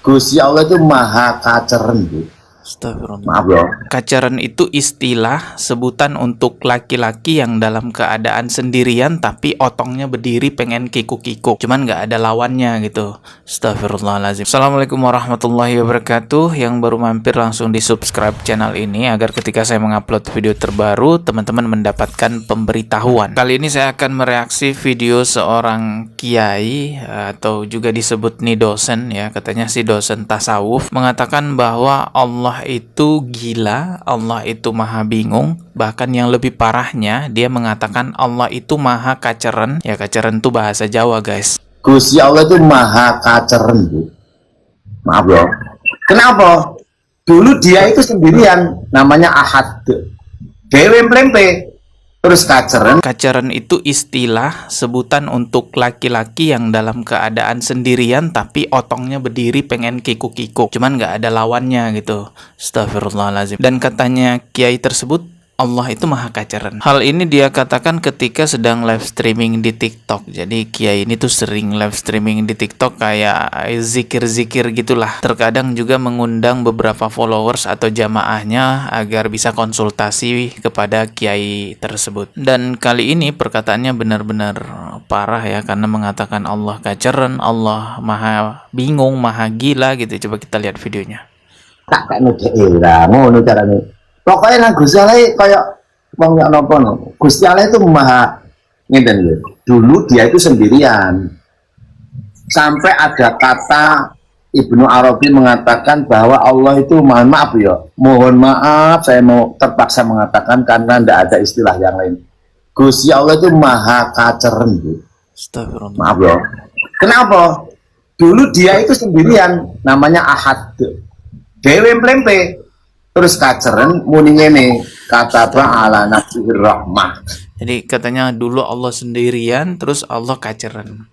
Gusti Allah itu maha kaceren, Bu. Astagfirullah. Maaf loh. Kaceren itu istilah sebutan untuk laki-laki yang dalam keadaan sendirian tapi otongnya berdiri pengen kikuk-kikuk. Cuman nggak ada lawannya gitu. Astagfirullahaladzim. Assalamualaikum warahmatullahi wabarakatuh. Yang baru mampir langsung di subscribe channel ini agar ketika saya mengupload video terbaru teman-teman mendapatkan pemberitahuan. Kali ini saya akan mereaksi video seorang kiai atau juga disebut nih dosen ya. Katanya si dosen tasawuf mengatakan bahwa Allah itu gila, Allah itu maha bingung. Bahkan yang lebih parahnya, dia mengatakan Allah itu maha kaceren. Ya, kaceren itu bahasa Jawa, guys. Gusti Allah itu maha kaceren, Bu. Maaf loh. Kenapa? Dulu dia itu sendirian, namanya Ahad. Dewe mlempe. Terus kaceren. Kaceren itu istilah sebutan untuk laki-laki yang dalam keadaan sendirian tapi otongnya berdiri pengen kikuk-kikuk. Cuman nggak ada lawannya gitu. Astagfirullahaladzim. Dan katanya kiai tersebut, Allah itu maha kaceren. Hal ini dia katakan ketika sedang live streaming di TikTok. Jadi kiai ini tuh sering live streaming di TikTok kayak zikir-zikir gitulah. Terkadang juga mengundang beberapa followers atau jamaahnya agar bisa konsultasi kepada kiai tersebut. Dan kali ini perkataannya benar-benar parah ya, karena mengatakan Allah kaceren, Allah maha bingung, maha gila gitu. Coba kita lihat videonya. Tak kayak ngedek lah, ngono carane. Pokoknya nang Gusti Allah kayak wong nek napa no. Gusti Allah itu maha ngeten lho. Dulu dia itu sendirian. Sampai ada kata Ibnu Arabi mengatakan bahwa Allah itu mohon maaf ya. Mohon maaf saya mau terpaksa mengatakan karena tidak ada istilah yang lain. Gusti Allah itu maha kaceren, Bu. Astagfirullah. Maaf loh. Kenapa? Dulu dia itu sendirian, namanya Ahad. Dewe mlempe. Terus kaceren muni ngene, kata ala nafsir rahmah. Jadi katanya dulu Allah sendirian, terus Allah kaceren.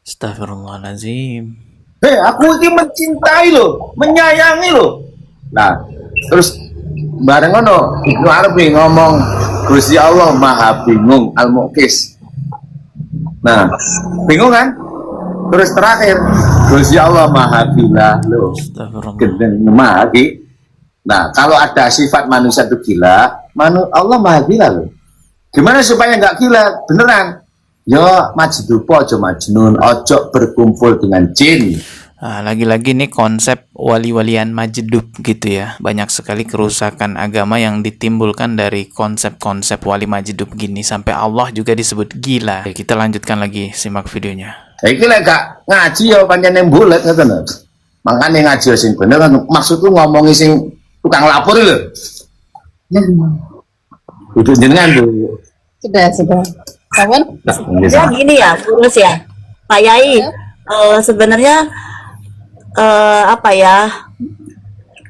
Astagfirullahaladzim. Hei, aku ini mencintai lo, menyayangi lo. Nah, terus bareng ngono Ibnu Arabi ngomong Gusti Allah maha bingung al-muqis. Nah, bingung kan? Terus terakhir Gusti Allah maha gila lo. Astagfirullah. Gendeng maha gila. Nah, kalau ada sifat manusia itu gila, Allah maha gila loh. Gimana supaya nggak gila? Beneran. Yo, majdupo aja majnun, ojo berkumpul dengan jin. Nah, lagi-lagi nih konsep wali-walian majdub gitu ya. Banyak sekali kerusakan agama yang ditimbulkan dari konsep-konsep wali majdub gini. Sampai Allah juga disebut gila. Oke, kita lanjutkan lagi, simak videonya. Iki lek gak ngaji ya pancen bulet ngoten lho. Makane ngaji sing bener kan maksudku ngomongi sing tukang lapor lho. Itu jenengan Bu. Sudah. Kawan? Ya gini ya, lurus ya, Pak Yai. Sebenarnya apa ya?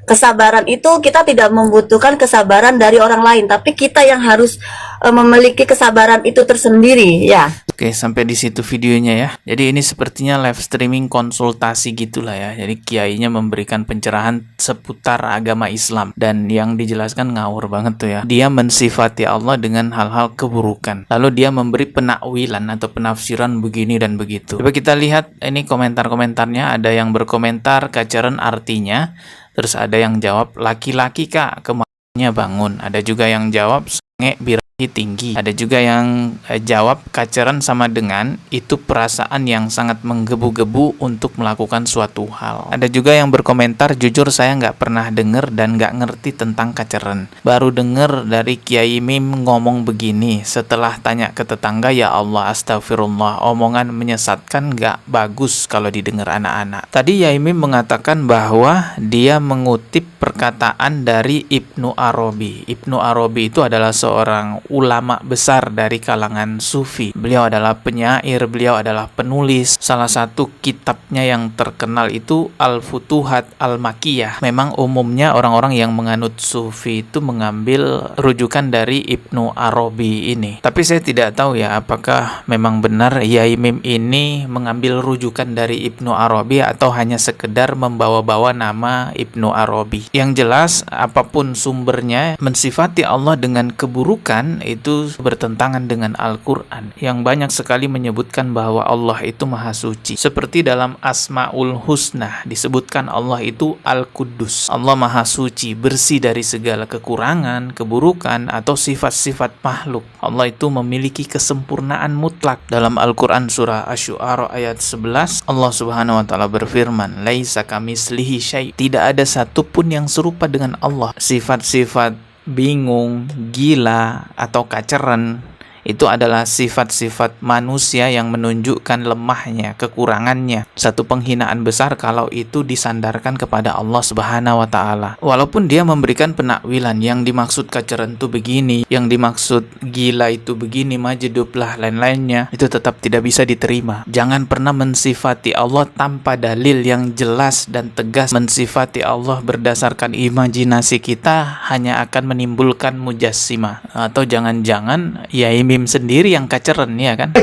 Kesabaran itu kita tidak membutuhkan kesabaran dari orang lain, tapi kita yang harus memiliki kesabaran itu tersendiri, ya. Oke, sampai di situ videonya ya. Jadi ini sepertinya live streaming konsultasi gitulah ya. Jadi kiainya memberikan pencerahan seputar agama Islam. Dan yang dijelaskan ngawur banget tuh ya. Dia mensifati Allah dengan hal-hal keburukan. Lalu dia memberi penakwilan atau penafsiran begini dan begitu. Coba kita lihat ini komentar-komentarnya. Ada yang berkomentar kaceren artinya. Terus ada yang jawab laki-laki kak kemauannya bangun. Ada juga yang jawab sange birahi tinggi. Ada juga yang jawab kaceren sama dengan itu perasaan yang sangat menggebu-gebu untuk melakukan suatu hal. Ada juga yang berkomentar jujur saya nggak pernah dengar dan nggak ngerti tentang kaceren. Baru dengar dari Kiai Mim ngomong begini. Setelah tanya ke tetangga, ya Allah astagfirullah, omongan menyesatkan nggak bagus kalau didengar anak-anak. Tadi Kiai Mim mengatakan bahwa dia mengutip perkataan dari Ibnu Arabi. Ibnu Arabi itu adalah seorang ulama besar dari kalangan sufi. Beliau adalah penyair, beliau adalah penulis. Salah satu kitabnya yang terkenal itu Al-Futuhat Al-Makkiyah. Memang umumnya orang-orang yang menganut sufi itu mengambil rujukan dari Ibnu Arabi ini. Tapi saya tidak tahu ya apakah memang benar Yai Mim ini mengambil rujukan dari Ibnu Arabi atau hanya sekedar membawa-bawa nama Ibnu Arabi. Yang jelas apapun sumbernya, mensifati Allah dengan keburukan dan itu bertentangan dengan Al-Quran yang banyak sekali menyebutkan bahwa Allah itu maha suci. Seperti dalam Asmaul Husna disebutkan Allah itu Al-Quddus, Allah maha suci, bersih dari segala kekurangan, keburukan atau sifat-sifat makhluk. Allah itu memiliki kesempurnaan mutlak. Dalam Al-Quran surah Asy-Syu'ara ayat 11, Allah Subhanahu wa taala berfirman, "Laisa kamislihi syai'." Tidak ada satupun yang serupa dengan Allah. Sifat-sifat bingung, gila, atau kaceran itu adalah sifat-sifat manusia yang menunjukkan lemahnya, kekurangannya. Satu penghinaan besar kalau itu disandarkan kepada Allah Subhanahu wa taala. Walaupun dia memberikan penakwilan, yang dimaksud kaceran itu begini, yang dimaksud gila itu begini, majdublah lain-lainnya, itu tetap tidak bisa diterima. Jangan pernah mensifati Allah tanpa dalil yang jelas dan tegas. Mensifati Allah berdasarkan imajinasi kita hanya akan menimbulkan mujassimah, atau jangan-jangan Mim sendiri yang kaceren, ya kan?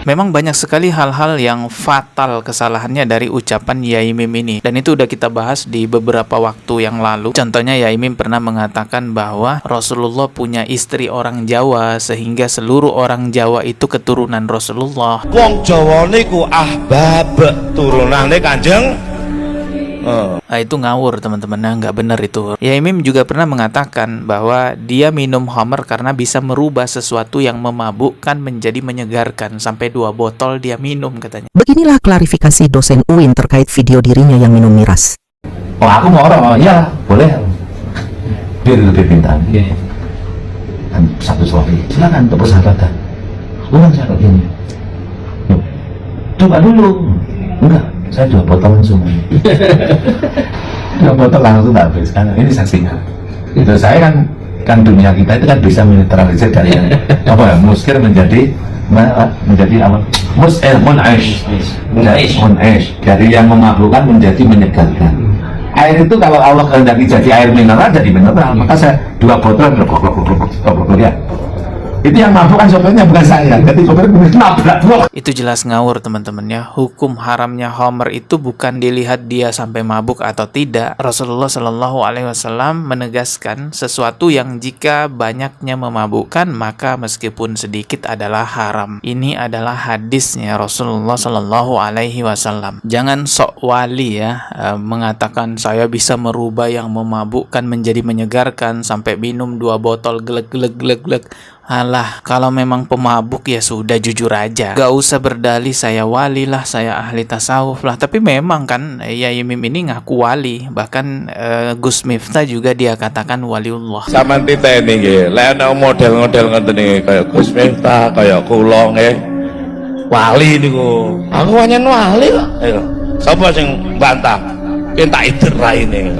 Memang banyak sekali hal-hal yang fatal kesalahannya dari ucapan Yai Mim ini, dan itu udah kita bahas di beberapa waktu yang lalu. Contohnya Yai Mim pernah mengatakan bahwa Rasulullah punya istri orang Jawa, sehingga seluruh orang Jawa itu keturunan Rasulullah. Wong Jawa niku ahbab turunane Kanjeng. Nah, itu ngawur teman-teman, nggak benar itu. Yai Mim juga pernah mengatakan bahwa dia minum khamr karena bisa merubah sesuatu yang memabukkan menjadi menyegarkan. Sampai 2 botol dia minum katanya. Beginilah klarifikasi dosen UIN terkait video dirinya yang minum miras. Oh, aku mau orang, ya boleh. Biar lebih pintar. Kan satu suami, silakan untuk persahabatan. Ulang syarat ini. Coba dulu. Enggak, saya 2 botol langsung. 2 botol langsung tak habis. Ini saksinya. Itu saya kan dunia kita itu kan bisa menetralisir dari yang apa ya, muskir menjadi apa? Munaish. Dari yang memabukkan menjadi menyegarkan. Air itu kalau Allah kehendaki jadi air mineral, jadi mineral. Maka saya 2 botol ya. Itu yang mabuk kan sopirnya, bukan saya. Jadi sopir nabrak. Itu jelas ngawur teman-teman ya. Hukum haramnya khamr itu bukan dilihat dia sampai mabuk atau tidak. Rasulullah Shallallahu Alaihi Wasallam menegaskan sesuatu yang jika banyaknya memabukkan maka meskipun sedikit adalah haram. Ini adalah hadisnya Rasulullah Shallallahu Alaihi Wasallam. Jangan sok wali ya, mengatakan saya bisa merubah yang memabukkan menjadi menyegarkan sampai minum 2 botol glek. Alah, kalau memang pemabuk ya sudah jujur aja. Gak usah berdalih saya wali lah, saya ahli tasawuf lah. Tapi memang kan Yai Mim ini ngaku wali. Bahkan Gus Miftah juga dia katakan waliullah. Sampeyan titeni nggih, lek ana model-model ngoten iki kaya Gus Miftah, kaya kula nggih. Wali niku. Aku hanya wali kok. Ayo. Sapa sing bantah? Entak ider raine.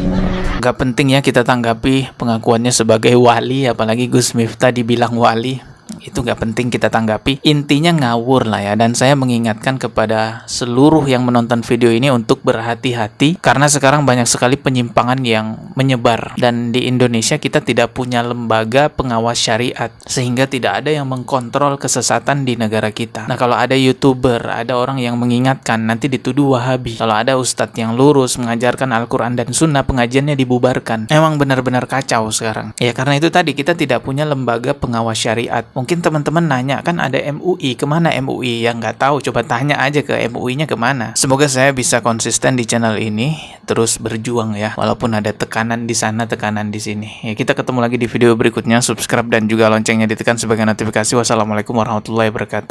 Gak penting ya kita tanggapi pengakuannya sebagai wali, apalagi Gus Miftah dibilang wali. Itu gak penting kita tanggapi. Intinya ngawur lah ya. Dan saya mengingatkan kepada seluruh yang menonton video ini untuk berhati-hati, karena sekarang banyak sekali penyimpangan yang menyebar. Dan di Indonesia kita tidak punya lembaga pengawas syariat, sehingga tidak ada yang mengkontrol kesesatan di negara kita. Nah, kalau ada YouTuber, ada orang yang mengingatkan, nanti dituduh Wahabi. Kalau ada ustadz yang lurus mengajarkan Al-Quran dan Sunnah, pengajiannya dibubarkan. Emang benar-benar kacau sekarang. Ya karena itu tadi, kita tidak punya lembaga pengawas syariat. Mungkin teman-teman nanya, kan ada MUI, kemana MUI? Yang nggak tahu, coba tanya aja ke MUI-nya kemana. Semoga saya bisa konsisten di channel ini, terus berjuang ya, walaupun ada tekanan di sana, tekanan di sini. Ya, kita ketemu lagi di video berikutnya. Subscribe dan juga loncengnya ditekan sebagai notifikasi. Wassalamualaikum warahmatullahi wabarakatuh.